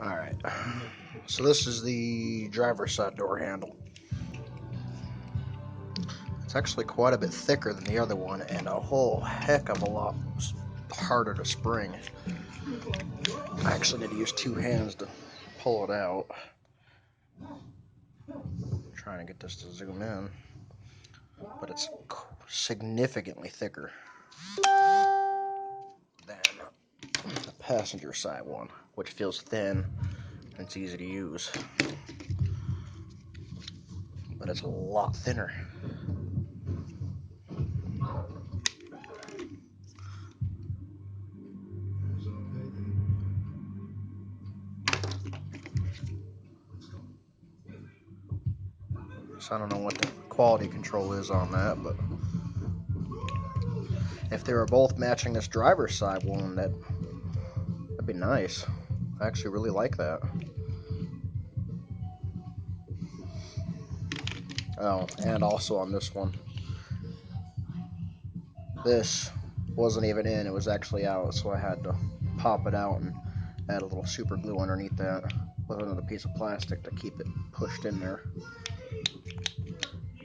Alright, so this is the driver's side door handle. It's actually quite a bit thicker than the other one and a whole heck of a lot harder to spring. I actually need to use two hands to pull it out. I'm trying to get this to zoom in, but it's significantly thicker than the passenger side one, which feels thin and it's easy to use, but it's a lot thinner. So I don't know what the quality control is on that, but if they were both matching this driver's side one, that'd be nice. I actually really like that. Oh, and also on this one, this wasn't even in, it was actually out, so I had to pop it out and add a little super glue underneath that with another piece of plastic to keep it pushed in there.